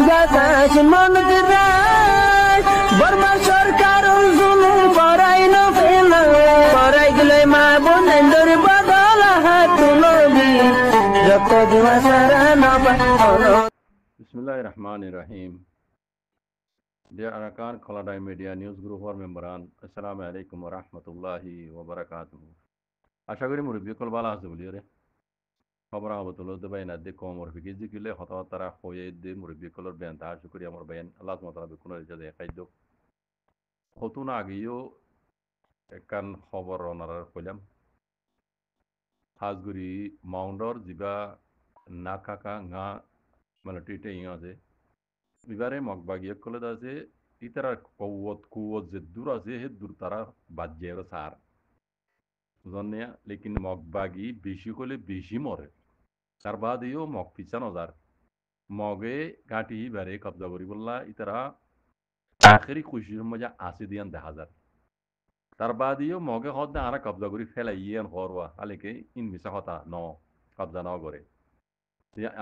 বাতাস মনত রায় বর্মা সরকার জুলুম করাই না ফেলা করাই গেলে মা বোনেদের বদল হাত তুলবি যত দিবা সারা না পালো। Bismillahir Rahmanir Rahim. Dear Arakan Khaladai Media News Group or Memberan, Assalamu alaikum wa rahmatullahi wa barakatuh. আশা করি মুরব্বী কল ভালো আছে বলি রে খবর আবতুল দেবাই না দে কম ওর ফিকি জিকিলে হতা তারা হয়ে দে মুরব্বী কলর বেন তা আশা করি আমার বেন আল্লাহ তাআলা বিকুন রে দে খাইদ হতুন আগেও একখান খবর ওনার কইলাম হাজগুড়ি মাউন্ডর জিবা নাকাকা ngা মানে টিটে ইয়া আছে এবারে মগবাগিয়ে কলে আছে ইতারা কুয়ত যে দূর আছে হে দূর তারা বাজ্যে সার জন্যে লেকিন মগবাগি বেশি হলে বেশি মরে তার বাদেও মগ পিছান যার মগে গাঁটি বারে কবজা করি বললা ইতারা আখেরি খুশির মজা আসি দিয়ান দেখা যার তার বাদেও মগে হদ আরা কবজা করি ফেলাই ইয়ান হরওয়া আলেকে ইন মিশা হতা ন কবজা ন করে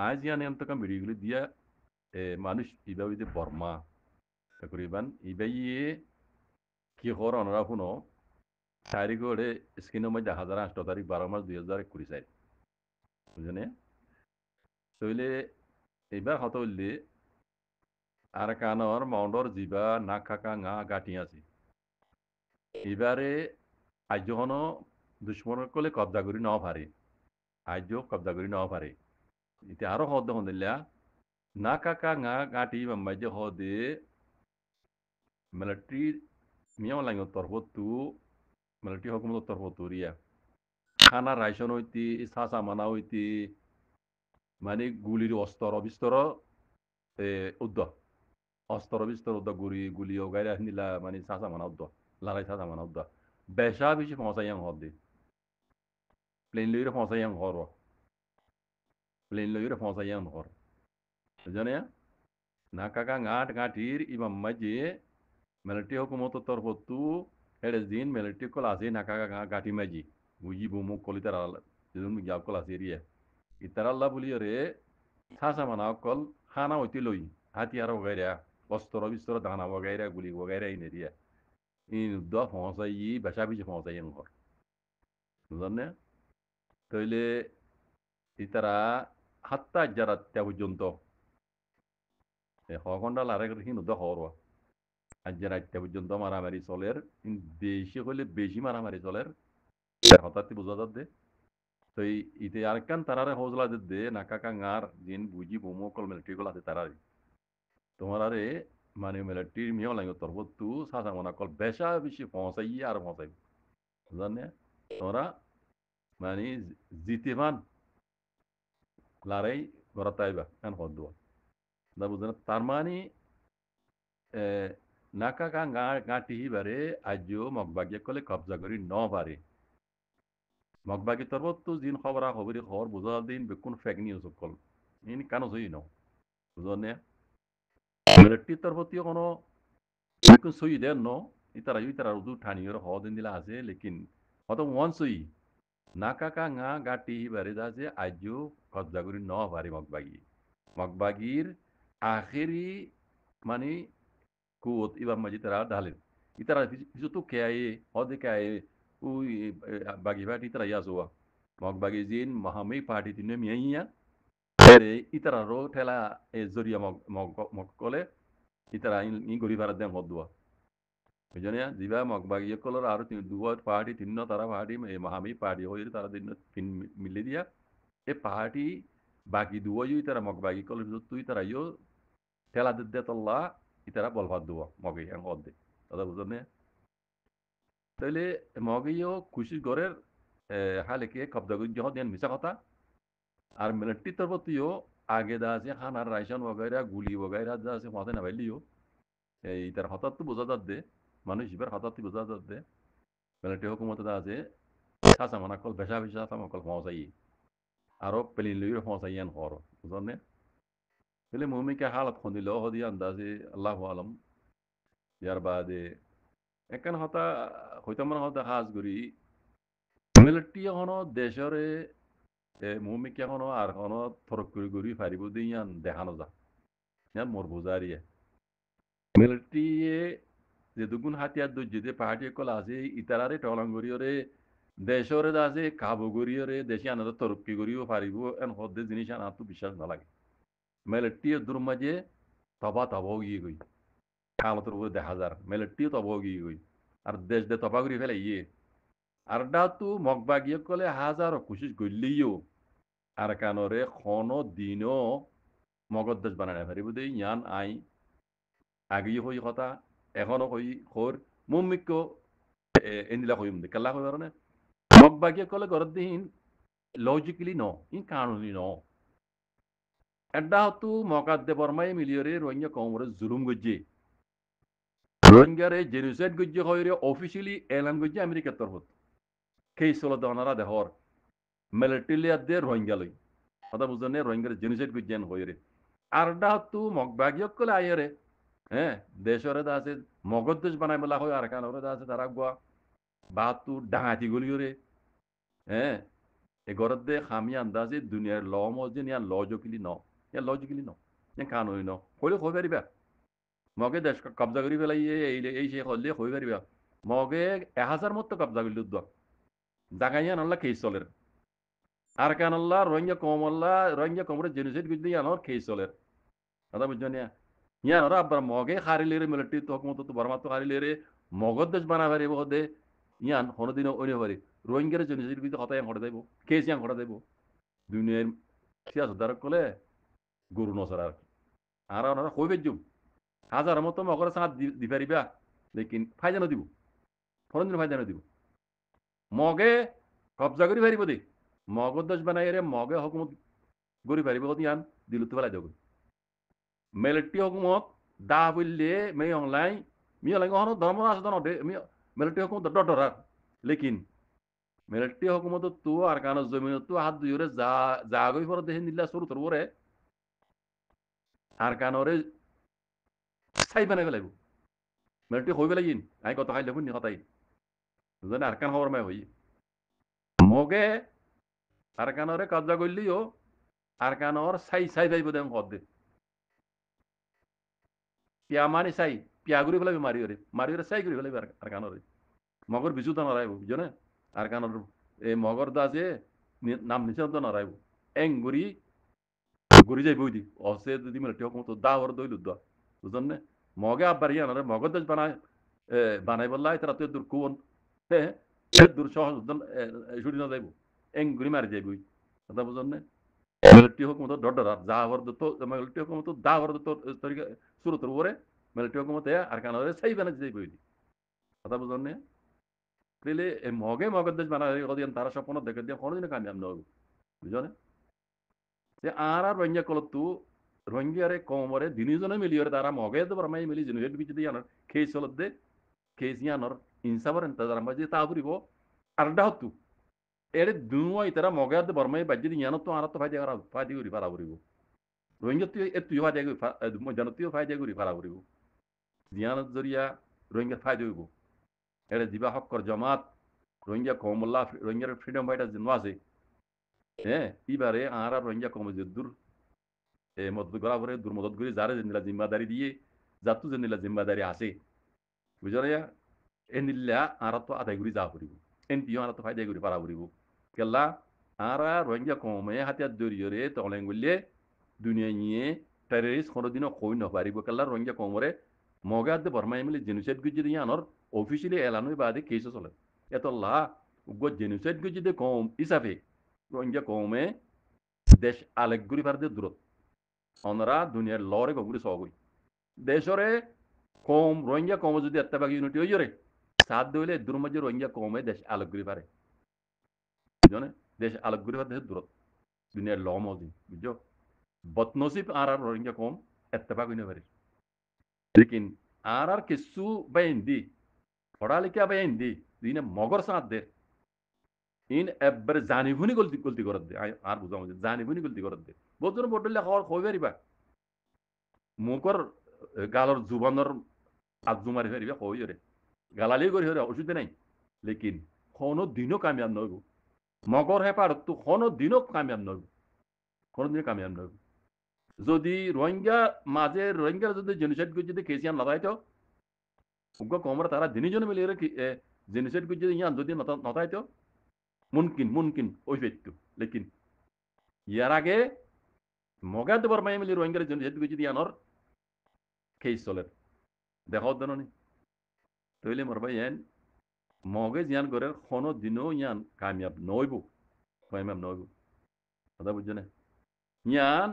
আজ ইয়ান এন্তকাম ভিডিওগুলি দিয়া মানুষ ইভাবে যে বর্মা তকরিবান ইবাইয়ে কি হর অনরা শুনো তারিখ ওরে স্ক্রিনের মধ্যে 2008 তারিখ 12 মাস 2024 বুঝলেন তইলে এবার হত হইলে আর কানর মাউন্ডর জিবা না খাকা ngা গাটি আছে এবারে আজ হন দুশ্মন কলে কবজা করি ন পারে আজ কবজা করি ন পারে ইতে আরো হদ হন্দিল্লা না কাকা ngা গাটি মাম্মাই যে হদে মিলিটারি মিয়াও লাইন তরফতু মিলিটারি হকুমত তরফতুরিয়া খানা রাইশন হইতি সাসা মানা হইতি মানে গুলির অস্তর অবিস্তর উদ্দ অস্তর অবিস্তর উদ্দ গুলি গাইরা নিলা মানে সাসা মানা উদ্দ লারাই সাসা মানা উদ্দ বেশা বেশি পৌঁছাইয়াং হর দি প্লেন লইরে পৌঁছাইয়াং হর প্লেন লইরে পৌঁছাইয়াং হর বুঝনে না কাকা গাঁট গাঁটির ইমাম মাঝে মিলিটারি হকুমত তরফতু এড়ে দিন মিলিটারি কল আছে না কাকা গাঁটি মাঝি বুঝি বুমু কলিতার যেদিন গিয়া কল আছে এরিয়া ইতারাল্লা বলি রে সাসা মানা কল খানা হইতে লই হাতিয়ার বগাইরা অস্ত্র বিস্তর দানা বগাইরা গুলি বগাইরা ইন এরিয়া ইন উদ্দ পৌঁছাই বেশা বেশি পৌঁছাই ঘর বুঝলেন তইলে ইতারা হাত্তা যারা ত্যাগ পর্যন্ত হকন্ডা লারে হিন উদ্দ হওয়া আজ যারা ত্যাগ পর্যন্ত মারামারি চলের বেশি হলে বেশি মারামারি চলের হঠাৎ বোঝা যাচ্ছে তো ইতে আরেকখান তারারে হৌজলা দে নাকাকা ngaর দিন বুঝি বোমো কল মিলিটারি কল আছে তারারে তোমার আরে মানে মিলিটারি মিও লাগে তরবতু সাসা মনা কল বেশা বেশি পৌঁছাই আর পৌঁছাই জানে তোমরা মানে জিতেমান লারাই গড়াতে আইবা কেন হদুয়া দা বুঝলেন তার মানে নাকাকা গাঁটি বারে আজও মগবাগিয়ে কলে কবজা করি ন পারে মগবাগি তরবতু দিন খবরা খবরি খবর বুঝা দিন বেকুন ফেক নিউজ কল ইনি কেন সই ন বুঝলেন মিলিটারি তরফতীয় কোনো বেকুন সই দেন ন ইতারা উদু ঠানিয়র হ দিন দিলা আছে লেকিন হয়তো ওয়ান সই নাকাকা ngা গাটি বারে আছে আজও কবজা করি ন পারে মগবাগির আখেরি মানে কুত ইবার মাঝে তারা ঢালেন ইতারা কিছু তো খেয়ে হদে খেয়ে ওই বাগি পার্টি তারা ইয়াজোয়া মগবাগি জিন মহামেই পার্টি তিনে মিয়াইয়া ইতারারও ঠেলা জরিয়া মগ কলে ইতারা ই গরি ভাড়া দেন হদুয়া বুঝলেন জিবা মগবাগি কলর আর দুয়া পার্টি তিন তারা পার্টি মহামেই পার্টি হয়ে তারা তিন মিলে দিয়া এ পার্টি বাকি দুয়াই তারা মগবাগি কলর তুই তারা ইও ঠেলা দে তল্লা ইতারা বলভাত দুয়া মগে হ্যাঁ হদে দাদা বুঝলেন তাইলে মগেও খুশি ঘরের হালেকে কবজা করে যখন দেন মিশা কথা আর মিলিটারি তরফতিও আগে দা আছে খানার রাইশন বগাইরা গুলি বগাইরা যা আছে মাথায় না পাইলিও এই তার হঠাৎ তো বোঝা যাচ্ছে মানুষ এবার হঠাৎ বোঝা যাচ্ছে মিলিটারি হুকুমত দা আছে সাসা মানা কল বেশা বেশা সামা কল পৌঁছাই আরো প্লেন লইরে পৌঁছাইয়ান হর বুঝলেন তাহলে মুমিকে হালত খন্দিল হদি আন্দাজে আল্লাহ আলম ইয়ার বাদে একান হতা হইতে মানে হতা হাজ করি মিলিটারি এখনো দেশরে মুমিকে এখনো আর এখনো থরক করে ঘুরি ফারিব দিয়ান দেখানো যা yan mor buzariye military যে দুগুণ হাতিয়ার দজ্জিতে পাহাড়ি কল আছে ইতারারে টলাঙ্গরিয়রে দেশরে আছে কাবুগরিয়রে দেশে আনারে তরক্কি করিও পারিব এন হদ্দে জিনিস আনা তো বিশ্বাস না লাগে মেলেটিয়ে দূর মাঝে তবা তবাও গিয়ে গই কালতর উপরে দেখা যার মেলেটিয়ে তবাও গিয়ে গই আর দেশ দে তবা করি ফেলে ইয়ে আর ডা তো মগবা গিয়ে কলে হাজার কোশিশ করলেইও আর কানরে খন দিনও মগদ দেশ বানায় পারিব দে ইয়ান আই আগেই হই কথা এখনো হই খোর মুমিক্য এনিলা হইম দে কাল্লা হইবার না মগবাগিয়ে কলে গরদ দিন লজিক্যালি ন ইন কানুনি ন এডা হতু মকাদ্দে বর্মাই মিলিয়রে রোহিঙ্গা কমরে জুলুম গজ্জে রোহিঙ্গারে জেনোসাইড গজ্জে হইরে অফিসিয়ালি এলান গজ্জে আমেরিকার তরফত কেই সলো দনারা দেহর মিলিটারিলিয়া দে রোহিঙ্গা লই কথা বুঝনে রোহিঙ্গার জেনোসাইড গজ্জেন হইরে আর ডা হতু মগবাগিয়ে কলে আইরে হ্যাঁ দেশরে দা আছে মগদ দেশ বানাই মেলা হয় আর কানরে দা আছে তারা গোয়া বাতু ডাঙাতি গলিয়রে হ্যাঁ e gorode khami andazi duniyar law mojin ya logically no ya logically no ya kanuni no hole hoy bariba moge desh kabza kori belai ei she holle hoy bariba moge 1000 motto kabza gillu do dagaya nalla case soler ar kanalla rohingya komre genocide giddi ya nor case soler ada bujjone ya nor abbar moge khari lere military to hukmat to barma to khari lere mogod desh bana bari bode Ian হনদিন one পারি রোহিঙ্গার জন্য যদি বিতে কথা ঘটে যাইব case ইয়ান ঘটে যাইব দুনিয়ার সিয়াস দারক কলে গরু নসর আর ওনারা কইবে জুম হাজার মতো মগর সাথ দি পারিবা লেকিন ফায়দা দিব ফরন দিন ফায়দা দিব মগে কবজা করি পারিব দে মগর দশ বানাই রে মগে হুকুমত গরি পারিব ইয়ান দিলুত ফেলাই দেব মিলিটারি হুকুমত দা বললে মে অনলাইন মি অনলাইন হনো ধর্ম আছে দন মিলিটারি হুকুমত ডডরার লেকিন মিলিটারি হুকুমত তো আর কানো জমিন তো হাত দুইরে জাগই পর দেহে নিলা শুরু তোর ওরে আর কানোরে সাই বানাই ফেলাইব মিলিটারি হই ফেলাইন আই কত খাইলে বুনি কথাই বুঝলেন আর কান খবর মাই হই মগে আর কানোরে কবজা করলিও আর কানোর সাই যাইব দেন কদ দে পিয়া মানি সাই পিয়া গুড়ি ফেলাবি মারিওরে সাই গুড়ি ফেলাবি আর কানোরে মগর বিচু তো নরাইব বুঝছো আর কানোর এই মগর দা আছে নাম নিচে তো নরাইব এং গুড়ি গুড়ি যাইব দি অসে যদি মিলিটারি হুকুমত দা হর দইলু দা বুঝলেন মগে আব্বার ইয়া নরে মগর দেশ বানাই বললাই তারা তো দূর কোন হ্যাঁ দূর সহজ ছুটি না যাইব এং গুড়ি মারি যাইব কথা বুঝলেন মিলিটারি হুকুমত ডডরা যা হর তো মিলিটারি হুকুমত দা হর তো তরিকা শুরু তোর ওরে মিলিটারি হুকুমত আর কানোরে সাই বানাই যাইব কথা বুঝলেন তাহলে মগর দেশ বানাই কদিন তারা স্বপ্ন দেখে দিয়ে কোনোদিনও কামিয়াব নয় বুঝলেন যে আর রোহিঙ্গা কলতু রোহিঙ্গারে কমরে দিনজনে মিলিয়রে তারা মগে তো বরমাই মিলি জিনিস বিচ দিয়ে আনার খেয়ে চলত দে খেয়ে ইয়ানোর ইনসাবর ইন্তজার মাঝে তা করিব আর ডাহতু এর দুই তারা মগে তো বরমাই বাজ্যে দিয়ে ইয়ানো তো আর তো ফায়দা করি পারা করিব রোহিঙ্গা তুই তুই ফায়দা করি জানো তুইও ফায়দা করি পারা করিব জিয়ানত জরিয়া রোহিঙ্গার ফায়দা হইব এর জিবা হক্কর জমাত রোহিঙ্গা কমল্লা রোহিঙ্গার ফ্রিডম ফাইটার জন্য আছে হ্যাঁ এবারে আর রোহিঙ্গা কমে যে দূর মদত করা পরে দূর মদত করে যারা যেনিলা জিম্মাদারি দিয়ে যাতু যেনিলা জিম্মাদারি আছে বুঝলে এ নিলা আর তো আদায় করে যা করিব এনপিও আর তো ফায়দা করে পারা করিব কেলা আর রোহিঙ্গা কমে হাতিয়ার জড়িয়ে তলেন করলে দুনিয়া নিয়ে টেররিস্ট কোনোদিনও কই নপারিব কেলা রোহিঙ্গা কমরে মগাতে বর্মাই মিলে জেনোসাইড গুজি দিয়ে আনর অফিসিয়ালি এলান হয়ে বাদে কেস চলে এতলা উগ্র জেনোসাইড গুজি দিয়ে কম হিসাবে রোহিঙ্গা কমে দেশ আলেকগুড়ি ভারতের দূরত অনরা দুনিয়ার লরে গগুড়ি সহগুই দেশরে কম রোহিঙ্গা কম যদি এত্তাবাগ ইউনিটি হয়ে যারে সাত দইলে দূর মধ্যে রোহিঙ্গা কমে দেশ আলেকগুড়ি পারে বুঝছো দেশ আলেকগুড়ি ভারতের দূরত দুনিয়ার ল মজি বুঝছো বদনসিব আর রোহিঙ্গা কম এত্তাবাগ হইনে পারে লেকিন আর কিছু বাইন দি পড়ালেখা বাইন দি দিনে মগর সাথ দে ইন এবার জানিভুনি গলতি করে দে আর বুঝা মধ্যে জানিভুনি গলতি করে দে বহুত বদলে খাওয়ার খই পারিবা মুখর গালর জুবানর আজু মারি পারিবা কই রে গালালি করি হরে অসুবিধা নাই লেকিন কোনো দিনও কামিয়াব নইব মগর হেপার তো কোনো দিনও কামিয়াব নইব কোনো দিনও কামিয়াব নইব যদি রোহিঙ্গা মাঝে রোহিঙ্গা যদি জেনোসাইড করে যদি কেসিয়ান নতাই তো উগ্র কমরা তারা দিনই জন মিলে জেনোসাইড করে যদি ইয়ান যদি নতাই তো মুমকিন ওই ফেটটু লেকিন ইয়ার আগে মগা দেবার মাই মিলে রোহিঙ্গার জেনোসাইড করে যদি ইয়ানর কেস চলে দেখাও দেন তৈলে মরবা ইয়ান মগে জিয়ান করে কোনো দিনও ইয়ান কামিয়াব নইব কথা বুঝছো না ইয়ান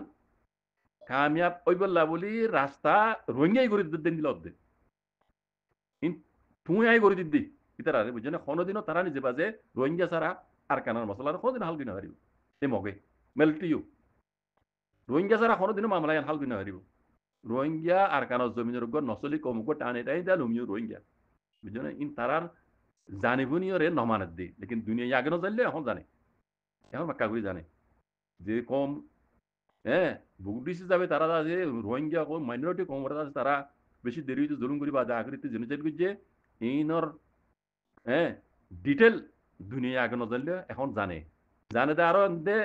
কামিয়াব ওইবল্লা বলি রাস্তা রোহিঙ্গাই করে দেন দিল অর্ধেক তুই আই করে দিদি ইতারা বুঝছো না কোনোদিনও তারা নিজে বাজে রোহিঙ্গা ছাড়া আর কানার মশলা কোনোদিন হাল কিনা হারিব এ মগে মেলটিও রোহিঙ্গা ছাড়া কোনোদিনও মামলা হাল কিনা হারিব রোহিঙ্গা আর কানার জমিনের উপর নসলি কমুক টান এটাই দেয় লুমিও রোহিঙ্গা বুঝছো না তারার জানিবনিও রে নমানের দি লেকিন দুনিয়া আগে ন জানলে এখন জানে এখন বাক্কা করে জানে যে কম হ্যাঁ বুকডিসি যাবে তারা আছে রোহিঙ্গা কম মাইনরিটি কম আছে তারা বেশি দেরি হইতে জুলুম করি বা আকৃতি জেনোসাইড করছে এইনর হ্যাঁ ডিটেল দুনিয়া আগে ন জানলে এখন জানে দে আরো দে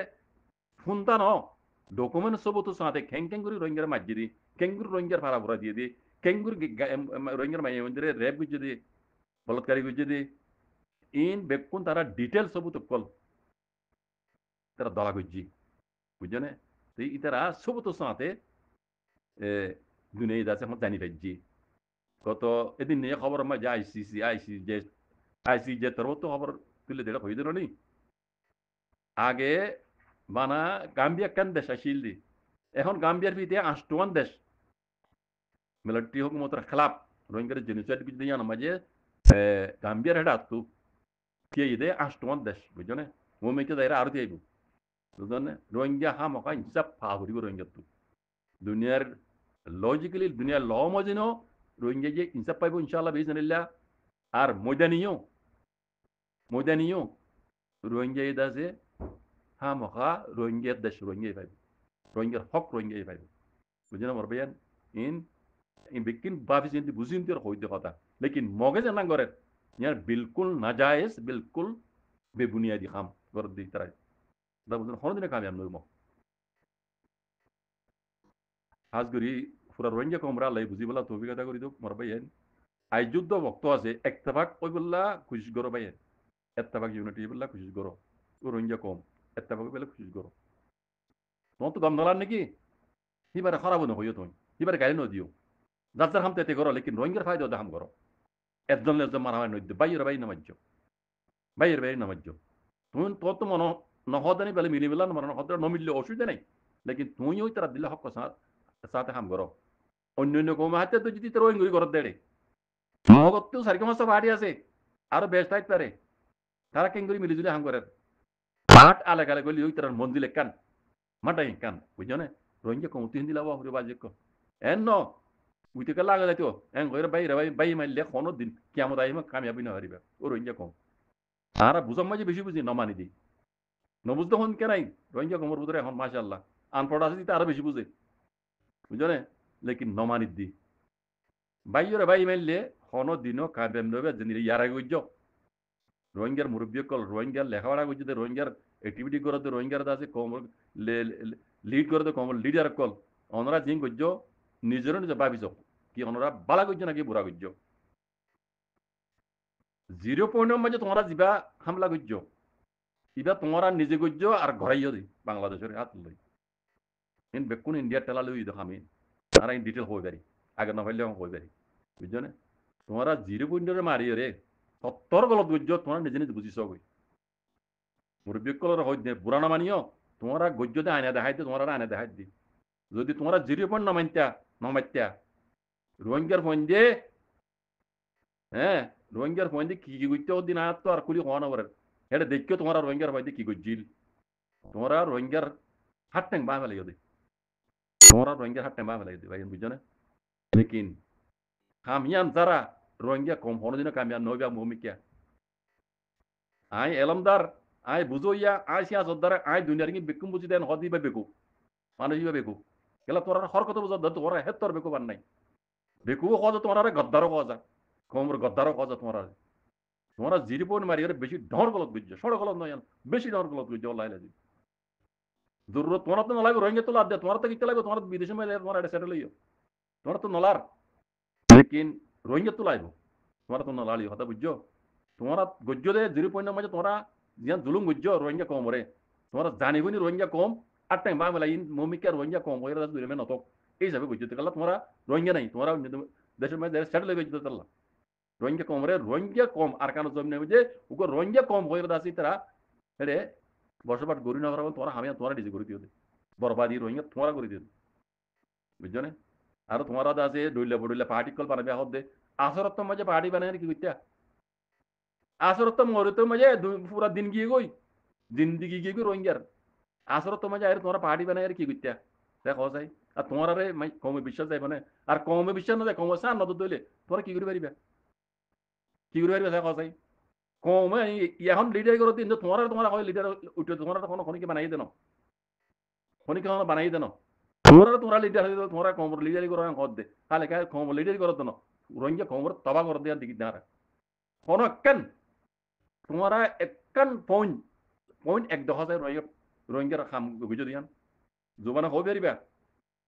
শুনতা ন ডকুমেন্ট সব তো সাথে খেং করে রোহিঙ্গার মাঝে দি কেঙ্গুর রোহিঙ্গার ভাড়া ভরা দিয়ে দি কেঙ্গুর রোহিঙ্গার মাইয়া মন্দিরে রেপ করছে দি বলৎকারী করছে দি বেকুন তারা ডিটেল সব তো কল তারা দলা করছি বুঝছো না ইতারা সব তো সাথে দুনিয়া যাচ্ছে এখন জানি পাইছি গত এদিন নিয়ে খবর আমার যে আইসি যে তোর তো খবর তুলে দিলে হয়ে দিল নি আগে বানা গাম্বিয়া কেন দেশ আসিল দি এখন গাম্বিয়ার ভিতরে 8টা দেশ মিলিটারি হুকুমতের খেলাফ রোহিঙ্গার জেনোসাইড কিছু দিয়ে মাঝে গাম্বিয়ার হেডা তো কে দে 8টা দেশ বুঝছো না মোমেকে দাইরা আর দিয়ে বুঝলেন রোহিঙ্গা মকা হিসাব ফা করিব রোহিঙ্গা তো দুনিয়ার লজিক্যালি দুনিয়ার ল মজিনো রোহিঙ্গা যে হিসাব পাইব ইনশাআল্লাহ বিজনিল্লাহ আর ময়দানিও রোহিঙ্গা এই দাসে মকা রোহিঙ্গার দেশ রোহিঙ্গা পাইব রোহিঙ্গার হক রোহিঙ্গা পাইব বুঝলেন আমার ভাইয়ান বিকিন বাফি চিন্তি বুঝিনতি হইতে কথা লেকিন মগে জানা করে ইয়ার বিলকুল নাজায়েজ বিলকুল বেবুনিয়াদি খাম করে দিই তারা বুঝলেন কোনোদিনে কামিয়াব নইব আজগরি পুরা রোহিঙ্গা কমরা লাই বুঝি বলা তো অভিজ্ঞতা করি দিও মর ভাইয়েন আই যুদ্ধ বক্ত আছে একতাবাক ওই বললা খুশি করো ভাইয়েন একতাবাক ইউনিটি বললা খুশি করো ও রোহিঙ্গা কম একতাবাক বলে খুশি করো তোমার তো দম ধরার নাকি সিবারে খারাপ না হইও তুমি সিবারে গাড়ি নদিও যার হাম তেতে করো লেকিন রোহিঙ্গার ফায়দা হাম করো একজন মারা হয় নদী বাইয়ের বাইর নামাজ্য তুমি তোর তো মনে নহদানি বেলে মিলি মিলা মনে নহদ নমিললে অসুবিধা নাই লেকিন তুইও তারা দিলে হক সাথে হাম করো অন্য কমে হাতে তো যদি তোর রোহিঙ্গি ঘর দেড়ে মগতেও সারিকে মাস বাড়ি আছে আরো বেশ টাইট পারে তারা কেঙ্গুরি মিলি জুলি হাম করে মাঠ আলাগ আলাগ গলি ওই তার মন্দিরে কান মাটাই কান বুঝছো না রোহিঙ্গা কমতি হিন্দি লাভ হরে বাজে এন ন উইতে লাগা যাইতো এন গইরে বাই মাইলে কোনো দিন কিয়ামত আইমা কামিয়াবি না হারিবা ও রোহিঙ্গা কম তারা বুঝাম মাঝে বেশি বুঝি নমানি দি নবুঝতে হন কেনাই রোহিঙ্গা কমর বুঝরে এখন মাশাআল্লাহ আনপড় আছে দিতে আরো বেশি বুঝে বুঝছো না লেকিন নমানি দি বাই মাইলে কোনো দিনও কামিয়াব নবে জেনি ইয়ারা গইজ রোহিঙ্গার মুরব্বী কল রোহিঙ্গার লেখাপড়া করছে রোহিঙ্গার অ্যাক্টিভিটি করে রোহিঙ্গার আছে কম লিড করে কম লিডার কল ওনারা জিং করছ নিজের নিজে ভাবিছ কি ওনারা বালা করছে নাকি বুড়া করছ 0 পয়েন্টের মাঝে তোমরা যা হামলা করছ ইবা তোমরা নিজে করছ আর ঘরাইও দি বাংলাদেশের হাত লই বেকুন ইন্ডিয়ার টেলা লই দেখ আমি তারা ইন ডিটেল হয়ে পারি আগে না হইলে হয়ে পারি বুঝছো না তোমরা 0 পয়েন্টের মারিও রে 70 গলত গজ্য তোমরা নিজে নিজে বুঝিছ গই মুরব্বী কলর হই দে বুড়া না মানিও তোমরা গজ্যতে আয়না দেখাই দে তোমরা আয়না দেখাই দি যদি তোমরা 0 পয়েন্ট নমাইত্যা রোহিঙ্গার ফোন দিয়ে হ্যাঁ রোহিঙ্গার ফোন দিয়ে কি করতে দিন আর তো আর কুলি হওয়া না পারে এটা দেখো তোমরা রোহিঙ্গার ফোন দিয়ে কি করছিল তোমরা রোহিঙ্গার হাত ট্যাং বা ফেলে দে তোমরা রোহিঙ্গার হাত ট্যাং বা ফেলে দে ভাই বুঝছো না লেকিন কামিয়ান যারা রোহিঙ্গা কম হনো দিন কামিয়ান নইবা ভূমিকা আই এলমদার আই বুঝইয়া আই সিয়া জদ্দার আই দুনিয়ার কি বেকুম বুঝি দেন হদি বা বেকু মানুষ ইবা বেকু কেলা তোরা হরকত বুঝা তোরা হেতর বেকু বান নাই বেকু কজ তোমরা গদ্দারও কজা কমর গদ্দারও কজা তোমরা 0 পয়েন্ট মারি বেশি ডর গলত বুঝছো সড় গলত নয় বেশি ডর গলত বুঝছো আল্লাহ জরুরত তোমার তো নলাইব রোহিঙ্গা তো লাভ দে তোমার তো কিতে লাগবে তোমার বিদেশে মেলে তোমার এটা সেটেল হইও তোমার তো নলার লেকিন রোহিঙ্গা তো লাইব তোমার তো নলালি কথা বুঝছো তোমার গজ্য দে 0 মাঝে তোমরা জিয়ান জুলুম গজ্য রোহিঙ্গা কম রে তোমরা জানিবনি রোহিঙ্গা কম আর টাইম বা মেলাইন মমিকা রোহিঙ্গা কম হয়ে দূরে মে নতক এই হিসাবে গজ্য কালা তোমরা রোহিঙ্গা নাই তোমরা দেশের মধ্যে সেটেল হয়ে গজ্য তাল্লা রোহিঙ্গা কম রে রোহিঙ্গা কম আর কারণ জমি নেবে যে উগো রোহিঙ্গা কম হয়ে দাসি তারা হেরে বসবাস গরি না করা তোমরা হামিয়া তোমরা ডিজে করে দিও বরবাদি রোহিঙ্গা তোমরা করে দিও বুঝছো না আর তোমারা আছে ডইলে বডইলে পার্টি কল বানাবে হদে আসরত মাঝে পার্টি বানায় কি কইতা আসরত মরে তো মাঝে পুরা দিন গিয়ে গই জিন্দিগি গিয়ে গই রোহিঙ্গার আসরত মাঝে আর তোমরা পার্টি বানায় কি কইতা দেখো যাই আর তোমার আরে কমে বিশ্বাস যাইব না আর কমে বিশ্বাস না যায় কমে সার নদ দইলে তোমরা কি করে পারিবা কি করে পারিবা দেখো যাই কমে এখন লিডার করে দিন তোমার তোমার হয় লিডার উঠে তোমার কোনো খনিকে বানাই দেন খনিকে বানাই দেন তোমরা লিডার হয়ে তোমরা কম লিডারি করে কর দে তাহলে কম লিডারি করে দেন রোহিঙ্গা কমর তবা করে দেওয়ার দিকে না কোনো একখান তোমরা একখান পয়েন্ট পয়েন্ট এক দশ হাজার রোহিঙ্গার খাম বুঝে দিয়ান জোবানা হয়ে পারিবা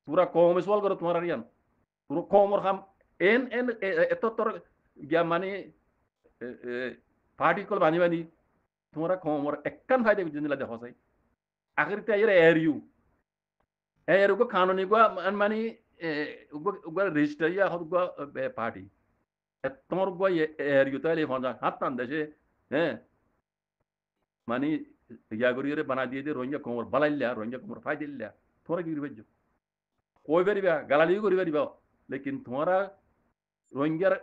পুরা কমে সওয়াল করে তোমার ইয়ান পুরো কমর খাম এন এন এত তোর গিয়া মানে পার্টি কল বানি বানি তোমরা কমর একখান ফায়দা বুঝে দিলা দেখো চাই আখরিতে এর এরিউ এর উগো কানুনি গো মানে উগো রেজিস্টার ইয়া হদ গো পার্টি তোমার গো এরিউ তাইলে ফঞ্জা হাত টান দেশে হ্যাঁ মানে ইয়া করিয়ে বানা দিয়ে দিয়ে রোহিঙ্গা কোমর বালাইলা রোহিঙ্গা কোমর ফাই দিল্লা তোমরা কি করবে কই পারিবা গালালিও করি পারিবা লেকিন তোমরা রোহিঙ্গার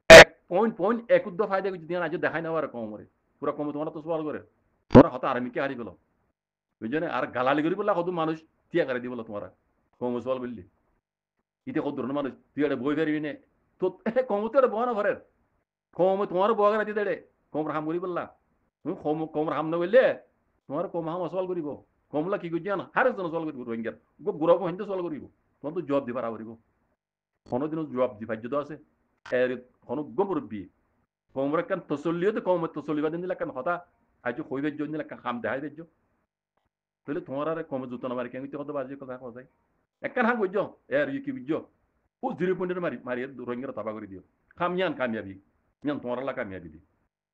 এক পয়েন্ট পয়েন্ট এক উদ্দ ফায়দা কিছু দিয়ে আজ দেখাই নেওয়ার কোমরে পুরা কমে তোমরা তো সওয়াল করে তোমরা হয়তো আর্মিকে হারি গেল বুঝছো না আর গালালি করি বললা কত মানুষ তিয়া করে দিব তোমরা কমে সওয়াল বললি ইতে কত ধরনের মানুষ তুই এটা বই পারবি না তো কমতে বহ না ঘরের কমে তোমার বহ করে দিতে কমর হাম করি বললা তুমি কমর হাম না বললে তোমার কম হাম সওয়াল করিব কমলা কি করছি না হার একজন সওয়াল করিব রোহিঙ্গার গুড়াব হিন্দু সওয়াল করিব তোমার তো জবাব দিবার করিব কোনোদিনও জবাব দি বাধ্যতা আছে এর কোনো গমরবি কমরা কান তসল্লিও তো কম তসল্লি বাদিন দিলা কান হতা আজ হইবে জন্য দিলা কাম দেখাই দেজ তাহলে তোমার আর কম জুতো না মারি কেন হতে বাজে কথা কথা যায় একখান হাম বুঝছো এর কি বুঝছো ও 0 পয়েন্টের মারি রোহিঙ্গার তাবা করে দিও কামিয়ান কামিয়াবি ইয়ান তোমার লা কামিয়াবি দি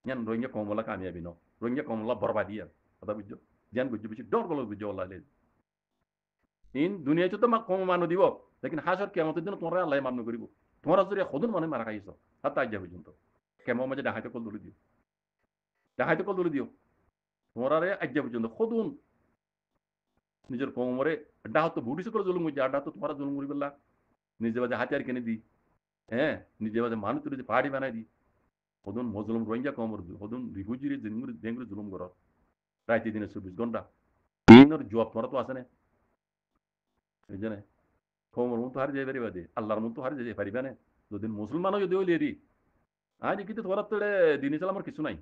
ইয়ান রোহিঙ্গা কমলা কামিয়াবি ন রোহিঙ্গা কমলা বরবাদি আর কথা বুঝছো জ্ঞান বুঝছো বেশি ডর গলো বুঝছো আল্লাহ ইন দুনিয়াতে তো কম মানু দিব লেকিন হাসর কিয়ামতের দিন তোমরা আল্লাহ মান্য করিব তোমরা যদি সদন মানে মারা খাইছ হাত আজ পর্যন্ত কেমন মাঝে ডাহাইতে কল ধরে দিও ডাহাইতে কল ধরে দিও তোমরা আজ পর্যন্ত সদন নিজের কোমরে ডাহ তো বুড়ি সকল জুলুম হয়েছে আর ডাহ তো তোমরা জুলুম করি বললা নিজে বাজে হাতিয়ার কিনে দি হ্যাঁ নিজে বাজে মানুষ তুলে পাহাড়ি বানাই দি সদন মজলুম রোহিঙ্গা কমর সদন রিফিউজির জেঙ্গুরি জুলুম কর রাইতে দিনে 24 ঘন্টা জবাব তোমরা তো আসে না এই জন্য কমর মতো হারি যাই পারিবা দে আল্লাহর মতো হারি যাই পারিবা না যদি মুসলমানও যদি হইলে এরি আজ কিন্তু তোমরা তো দিন ইসলামের কিছু নাই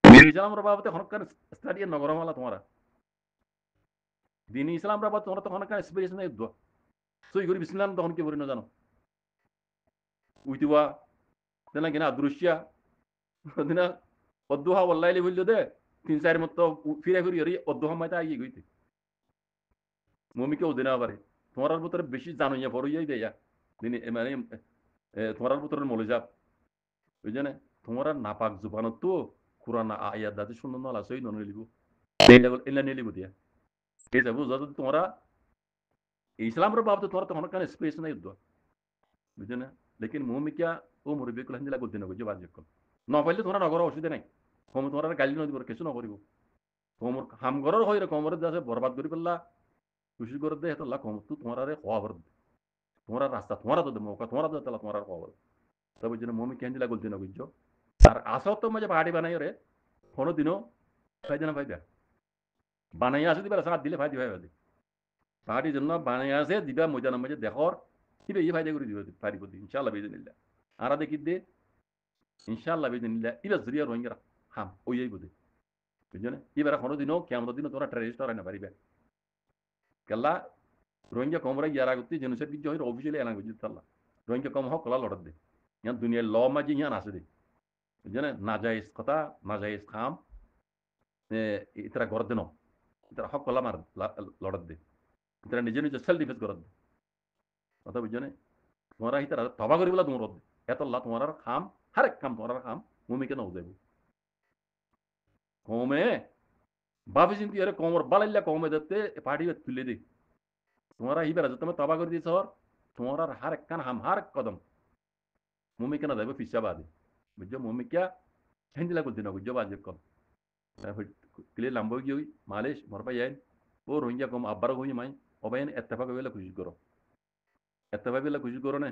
দিন ইসলামের বাবতে হনকার স্টাডিয়ার নগরমালা তোমরা দিন ইসলাম বাবদ তোমরা তো হনকার এক্সপেরিয়েন্স নাই দো সই করি বিসমিল্লাহ তখন কি করি না জানো উইতিবা তেনা কিনা দৃশ্য দিনা অদ্দুহা ওয়াল্লাইলি বললো দে 3-4 মতো ফিরে ফিরে এরি অদ্দুহা মাইতা আইয়ে গইতে মমিকে ওদিনা পারে তোমার ভিতরে বেশি জানো ইয়া বড় ইয়ে দেয়া দিনে মানে তোমার ভিতরে মলে যাব বুঝছো না তোমরা নাপাক জুবান তো কোরআন আয়াত দাতে শুনুন না লাসই নন লিবো এলা নিলিবো দিয়া এই যাবো যদি তোমরা ইসলামের বাবদ তোমরা তখন কানে স্পেস নাই দো বুঝছো না লেকিন মমিকা ও মুরবি কল হিন্দা গদিন গজো বাজ কল ন পাইলে তোমরা নগর অসুবিধা নাই কম তোমরা গালি নদিব কিছু ন করিব কমর হামগরর হইরে কমর দাসে বরবাদ করি পেলা খুশি করে দে হেতলা কম তু তোমরা রে খবর তোমরা রাস্তা তোমরা তো মৌকা তোমরা তো তালা তোমরা খবর তবে জন্য মমি কেন দিলা গলতি না বুঝছো আর আসত তো মাঝে পাহাড়ি বানাই রে কোনো দিনও ফাইদা না ফাইদা বানাই আসে দিবা সাত দিলে ফাইদি ভাই পাহাড়ি জন্য বানাই আসে দিবা মজানোর মাঝে দেখর দিবে এই ফাইদা করে দিবে পারিব ইনশাআল্লাহ বেদিনিল্লাহ আর দেখি দে ইনশাআল্লাহ বেদিনিল্লাহ ইবা জরিয়া রোহিঙ্গা হাম ওই বুঝে বুঝছো না এবার কোনো দিনও কেমন দিনও তোমরা টেররিস্ট হয় না পারিবে কেলা রোহিঙ্গা কমরা ইয়ার আগতে জেনোসাইড বিদ্যা হয় অফিসিয়ালি এলাকা বুঝতে পারলা রোহিঙ্গা কম হোক কলা লড়ত দে ইয়ান দুনিয়ার ল মাঝে ইয়ান আছে দে বুঝছো না নাজাইজ কথা নাজাইজ খাম ইতরা গর দেন তারা হক কলা মার লড়াত দে তারা নিজে নিজে সেলফ ডিফেন্স করত দে কথা বুঝছো না তোমারা হি তারা তবা করি বলা তোমার এত আল্লাহ তোমার খাম হারেক খাম তোমার খাম মুমিকে নও যাইব কমে বাপি চিন্তি আরে কমর বালাইলা কমে যাতে পার্টি তুলে দে তোমারা হি বেড়া তুমি তবা করে দিয়েছ তোমার হারেক কান হাম হারেক কদম মুমিকে না যাইব পিছা বাদে বুঝছো মুমিকা হিন্দিলা করতে না বুঝছো বাজে কল ক্লিয়ার লাম্বো গিয়ে মালেশ মরবা ইয়াইন ও রোহিঙ্গা কম আব্বার কই মাই অবাইন এত্তেফাক বেলা খুশি করো এত্তেফাক বেলা খুশি করো না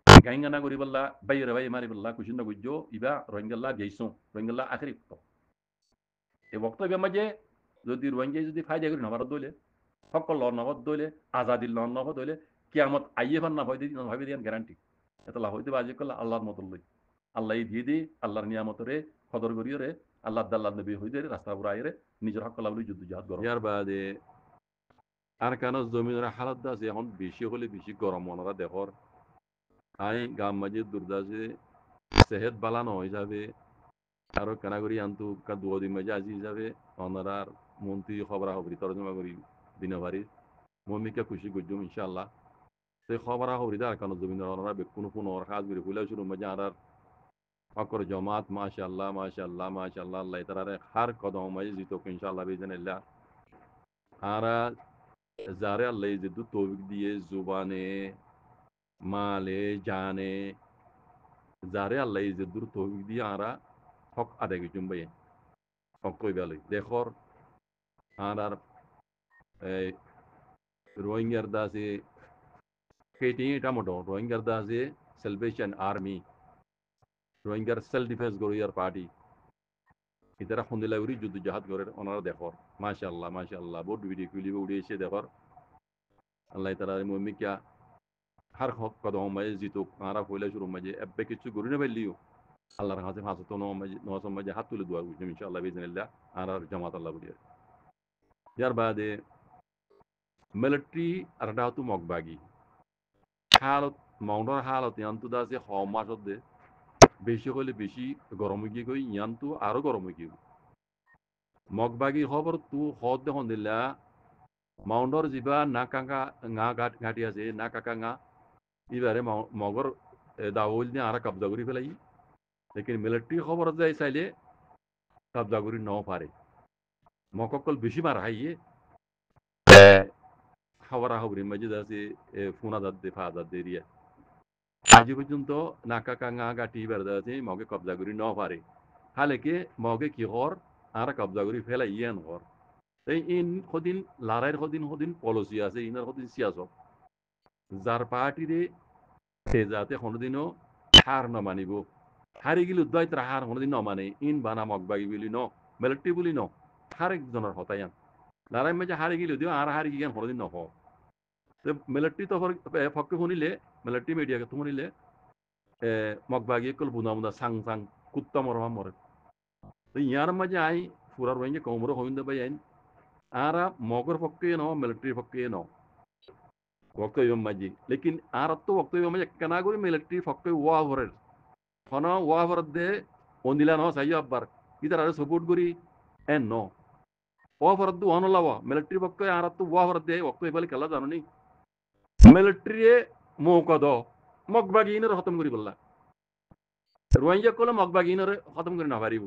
গাইঙ্গানা করি বললা বাইরে বাই মারি বললা খুশি না বুঝছো ইবা রোহিঙ্গাল্লা গেইছো রোহিঙ্গাল্লা আখরি এই বক্তব্য মাঝে যদি রোহিঙ্গা যদি ফায়দা করি নবার দইলে সকল লন নবদ দইলে আজাদির লন নবদ দইলে কিয়ামত আইয়ে ফান না ভয় দিই ভাবি দিয়ান গ্যারান্টি এত লাভ হইতে বাজে করলে আল্লাহর মত লই আল্লাহ দিয়ে দি আল্লাহর নিয়ামতরে কদর করিও রে আল্লাহ দাল্লাহ নবী হইতে রাস্তা পুরা আইরে নিজের হক লাভলি যুদ্ধ জাহাদ করো ইয়ার বাদে আর কেন জমিনের হালত আছে এখন বেশি হলে বেশি গরম মনরা দেখর আই গাম মাঝে দুর্দাসে সেহেত বালানো হয়ে যাবে আরো কেনা করি আনতু দুদিন মাঝে আজি যাবে ওনারার মন্ত্রী খবরা খবরি তর্জমা করি দিনবারি মমিকে খুশি গুজুম ইনশাআল্লাহ সেই খবরা খবরি আর কেন জমিনের ওনারা কোনো কোনো কাজ করি কইলা শুরু মাঝে আর ফকর জমাত মাশাআল্লাহ মাশাআল্লাহ মাশাআল্লাহ আল্লাহ তাআলা হর কদম মাঝে জিতো ইনশাআল্লাহ বিজনিল্লাহ আর যারে আল্লাহ জিদ্দু তৌফিক দিয়ে জুবানে মালে জানে যারে আল্লাহ জিদ্দুর তৌফিক দিয়ে আরা হক আদায় করছুম ভাই হক কই বেলই দেখর আর রোহিঙ্গার দাসে কেটিং এটা মোটো রোহিঙ্গার দাসে সেলভেশন আর্মি রোহিঙ্গার সেলফ ডিফেন্স গরিয়ার পার্টি ইতারা খুন্দিলা উড়ি যুদ্ধ জাহাজ করে ওনারা দেখর মাশাআল্লাহ মাশাআল্লাহ বহুত ভিডিও ক্লিপ উড়িয়েছে দেখর আল্লাহ তাআলা মুমিকা har কদম মাঝে জিতো আরা কইলা শুরু মাঝে এব্বে কিছু গরি না পাইলিও আল্লাহর কাছে হাসতো নওয়াজ মাঝে হাত তুলে দোয়া করছি ইনশাআল্লাহ বিজনিল্লাহ আর জামাত আল্লাহ বলিয়া ইয়ার বাদে মিলিটারি আর ডাউতু মগবাগি হালত মাউন্ডার হালত ইয়ান্তু দাসে মাসত দে বেশি হলে বেশি গরম গিয়ে গই ইয়ান্তু আরো গরম গিয়ে মগবাগি খবর তু হদ দেখুন দিলা মাউন্ডর যিবা নাকাঙ্গা ngা ঘাটি আছে নাকাঙ্গা ইবারে মগর দাউল নিয়ে আর কবজা করি ফেলাই লেকিন মিলিটারি খবর যায় চাইলে কবজা করি ন পারে মককল বেশি মার হাইয়ে খবরা খবরি মাঝে আছে ফোনা যাতে ফা যাতে এরিয়া আজ পর্যন্ত নাকাঙ্গা ঘাটি বেড়ে আছে মগে কবজা করি ন পারে হালেকে মগে কি হর আর কবজা করি ফেলাই ইয়ান হর এই ইন সদিন লারাইর সদিন পলিসি আছে ইনার সদিন সিয়াসত যার পার্টিরে সে যাতে কোনোদিনও হার নমানিব হারি গেলে উদ্দায় তারা হার কোনোদিন নমানে ইন বানা মগবাগি বলি ন মিলিটারি বলি ন হারেকজনের হতায়ান লারাই মাঝে হারি গেলে দিও আর হারি গিয়ে কোনোদিন নহ মিলিটারি তো ফককে শুনিলে মিলিটারি মিডিয়াকে তো শুনিলে মগবাগি কল বুনা বুনা সাং সাং কুত্তা মরমা মরে তো ইয়ার মাঝে আই ফুরা রোহিঙ্গা কমরো হইন্দা বাই আইন আর মগর পক্ষে ন মিলিটারি পক্ষে ন বক্তব্য মাঝি লেকিন আর তো বক্তব্য মাঝে কেনা করে মিলিটারি পক্ষে ওয়াভরের হন ওয়াভর দে অন্দিলা ন সাই আব্বার ইতার আর সাপোর্ট করি এন ন ওয়াভর দু অনলাওয়া মিলিটারি পক্ষে আর তো ওয়াভর দে বক্তব্য বলে খেলা জানো নি মিলিটারি মৌকা দ মগবাগিনের খতম করি বললা রোহিঙ্গা কলে মগবাগিনের খতম করে না পারিব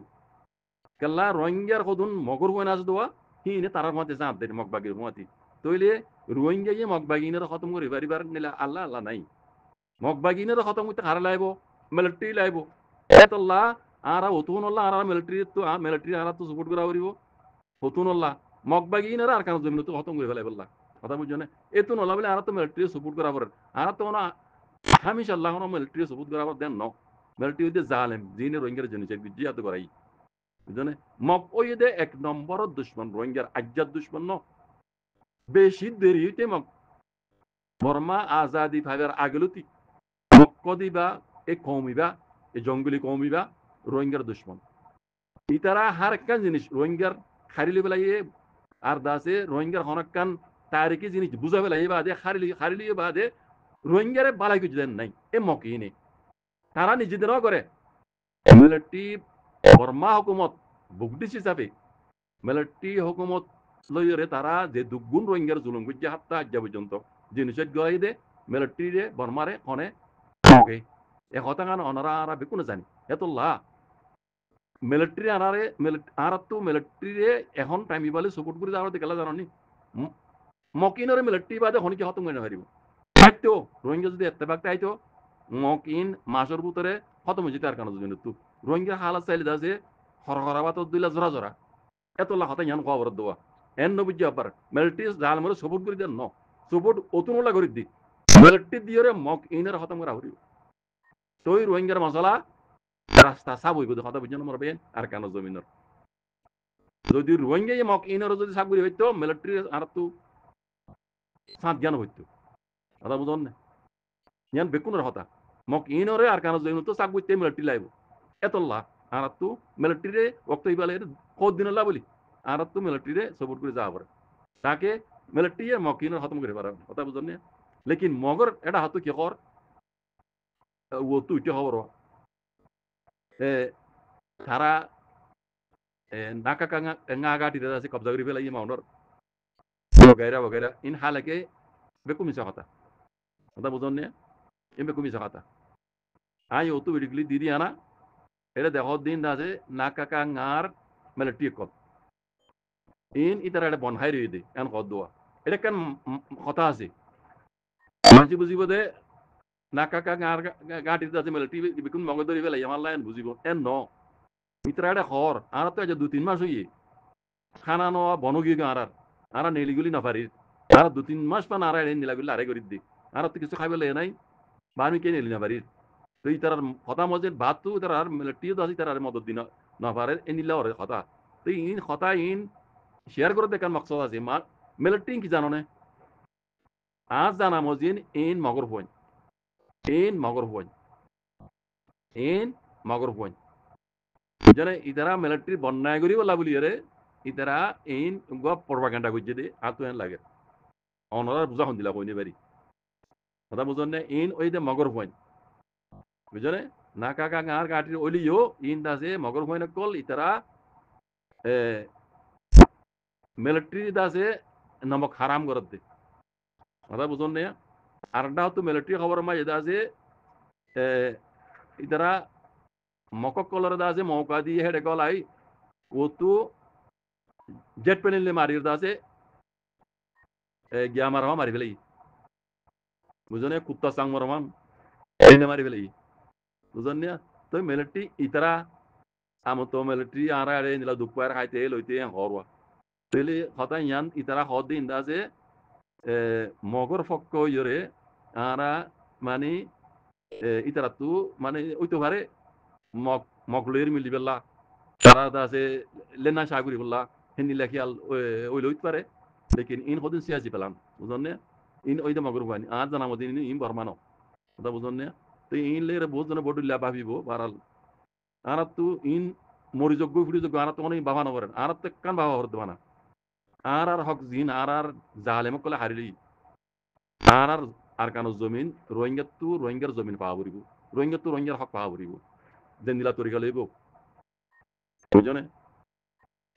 কেলা রোহিঙ্গার কদুন মগর বই নাচ দেওয়া হিনে তারার মধ্যে চাঁদ দেয় মগবাগির মতি তইলে রোহিঙ্গা গিয়ে মগবাগিনের খতম করে পারিবার নিলে আল্লাহ আল্লাহ নাই মগবাগিনের খতম করতে হারা লাইব মিলিটারি লাইব এতল্লাহ আর হতুন আল্লাহ আর মিলিটারি আর তো সাপোর্ট করা পারিব হতুন আল্লাহ মগবাগিনের আর কারণ জমিন তো খতম করে ফেলাই বললা কথা বুঝছো না এতো নলা বলে আর তো মিলিটারি সাপোর্ট করা পারেন আর তো না হামিশ আল্লাহ মিলিটারি সাপোর্ট করা দেন ন মিলিটারি হইতে জালেম জিনে রোহিঙ্গার জন্য জিয়াত করাই বুঝলে মগ ওই দে এক নম্বর দুশ্মন রোহিঙ্গার আজ্জাদ দুশ্মন ন বেশি দেরি হইতে মগ বর্মা আজাদি ভাইবার আগলতি মক্ক দিবা এ কমিবা এ জঙ্গলি কমিবা রোহিঙ্গার দুশ্মন ইতারা হার একখান জিনিস রোহিঙ্গার খারিলি বেলাইয়ে আর দাসে রোহিঙ্গার হনকান তারিখি জিনিস বুঝা বেলাই বাদে খারিলি বাদে রোহিঙ্গারে বালাই কিছু দেন নাই এ মকি নেই তারা নিজেদেরও করে মিলিটারি বর্মা হুকুমত বুকডিস হিসাবে মিলিটারি হুকুমত লইরে তারা যে দুগুণ রোহিঙ্গার জুলুম করছে হাত্তা আজ্জা পর্যন্ত জিনিসের গড়াই দে মিলিটারি বর্মারে হনে ওকে এ কথা গান অনারা আরা বেকুনে জানি এতল্লা মিলিটারি আনারে আর তো মিলিটারি এখন টাইম ইবালে সাপোর্ট করে যাওয়ার দেখলা জানো নি মকিনরে মিলিটারি বাদে হনি কি হতম করে হারিব আইতো রোহিঙ্গা যদি এত্তেবাক আইতো মকিন মাসের ভিতরে খতম হয়ে যেতে আর কেন যদি তো রোহিঙ্গা হালাত চাইলে দাসে হরহরাবাত দিলা জোরা জোরা এতলা কথা ইয়ান খবর দেওয়া এন নবুজি আবার মিলিটারি জাল মরে সাপোর্ট করে দেন ন সাপোর্ট অতুনলা করে দি মিলিটারি দিয়ে মক ইনের খতম করা হরিব তই রোহিঙ্গার মশলা রাস্তা সাব হইব কথা বুঝছেন মরবেন আর কেন জমিনের যদি রোহিঙ্গা মক ইনের যদি সাবগুড়ি হইতো মিলিটারি আর তো সাত জ্ঞান হইতো কথা বুঝুন না ইয়ান বেকুনের হতা মক ইনরে আর কেন জমিন তো সাবগুড়িতে মিলিটারি লাইব এতল্লা আর তো মিলিটারি ওক্ত ইবালে কত দিন লা বলি আর তো মিলিটারি সাপোর্ট করে যাওয়া তাকে মিলিটারি মক ইনের খতম করে পারে কথা বুঝুন না লেকিন মগর এটা হাতু কি কর ও তো ইতে খবর তারা নাকা ngaga tidak ada si kobza guri bela ima honor वगैरह इन हालके बेकु मिसा kata ada বুঝনে in beku মিছা kata আই অতু বিডিগলি দিদি আনা এটা দেখো দিন আছে নাকা ngaর মেলে টিকল ইন ইতারা এটা বন হাই রই দে এন কদুয়া এটা কেন কথা আছে মাঝি বুঝিব দে নাকা ngaর গাটি আছে মেলে টিভি বেকুন মঙ্গ ধরি বেলা আমার লাইন বুঝিব এন ন ইতারা এটা খর আর তো আজ 2-3 মাস হইয়ে খানা নোয়া বনগি আর নেলিগুলি না পারি আর 2-3 মাস পান আর নিলাগুলি আরে করি দি আর তো কিছু খাইবে লে নাই বামি কে নেলি না পারি তো তার কথা মজে ভাত তো তার আর মিলিটারিও তো আছে তার আর মদত দিন না পারে এ নিলা ওরে কথা তো ইন কথা ইন শেয়ার করে দেখার মকসদ আছে মা মিলিটারি কি জানো না আজ জানা মজিন ইন মগর হইন ইন মগর হইন জানে ইতারা মিলিটারি বন্যায় করি বলা বলি রে ইতারা ইন গপ প্রপাগান্ডা করছে দে আতো এন লাগে অনরার বুঝা হন দিলা কইনি বাড়ি কথা বুঝন না ইন ওই দে মগর হইন বুঝনে না কাকা গার গাটির ওলিও ইন দাসে মগর হইন কল ইতারা মিলিটারি দাসে নমক হারাম করত দে কথা বুঝন না আরটা তো মিলিটারি খবর মা এটা আছে ইতারা মকক কলর দাসে মৌকা দিয়ে হেডে কলাই ও তো জেট প্লেন মারির দাসে গিয়া মারমা মারি ফেলাই বুঝনে কুত্তা সাং মারমান এনে মারি ফেলাই বুঝন না তো মিলিটারি ইতারা আম তো মিলিটারি আর আরে নিলা দুপার খাইতে লইতে হরওয়া তেলে কথা ইয়ান ইতারা হদিন দাসে মগর ফক্ক ইরে আরা মানে ইতারা তো মানে ওইতো পারে মগলের মিলি বেলা তারা দাসে লেনা সাগুরি বললা হিন্দি লেখিয়াল ওই লইতে পারে লেকিন ইন হদিন সিয়াসি পেলাম বুঝন না ইন ওই তো মগর হয়নি আর জানা মদিন ইন বর্মানো কথা বুঝন না তো ইন লেরে বহুত জন বডুল্লা ভাবিব বারাল আর তো ইন মরিযোগ্য ফিরিযোগ্য আর তো অনেক বাবা নবরেন আর তো কান বাবা হরদ বানা আর হক জিন আর জালেম কলে হারিলি আর কানো জমিন রোহিঙ্গার জমিন পাওয়া পড়িব রোহিঙ্গার হক পাওয়া পড়িব যে নীলা তরিকা লইব বুঝনে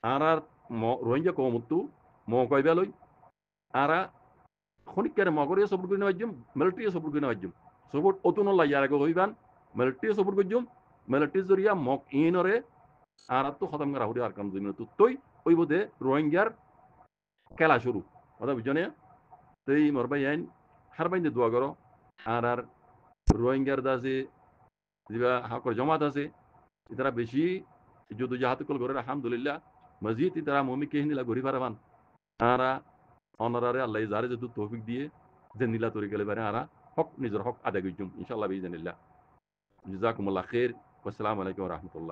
আর রোহিঙ্গা কমতো কইবা লই আর খনিকারে মগরে সবুর করে নেওয়ার মিলিটারি সবুর করে নেওয়ার সবুর অতুন লাইয়ার আগে হইবান মিলিটারি সবুর করজুম মিলিটারি জরিয়া মক ইনরে আর তো খতম করা হরি আর কাম জমিন তো তই ওই বোধে রোহিঙ্গার খেলা শুরু কথা বুঝনে তই মরবাই আইন হার বাইন্দে দোয়া করো আর রোহিঙ্গার দাসে যা হাকর জমাত আছে ইতারা বেশি যুদ্ধ জাহাত কল করে আলহামদুলিল্লাহ মসজিদ ইতারা মমি কে নিলা ঘুরি পারবান আরা অনারারে আল্লাহ যারে যদি তৌফিক দিয়ে যে নীলা তরি গেলে পারে আরা হক নিজের হক আদায় করছুম ইনশাআল্লাহ বিইজনিল্লাহ জাযাকুমুল্লাহ খাইর ওয়া আসসালামু আলাইকুম ওয়া রাহমাতুল্লাহ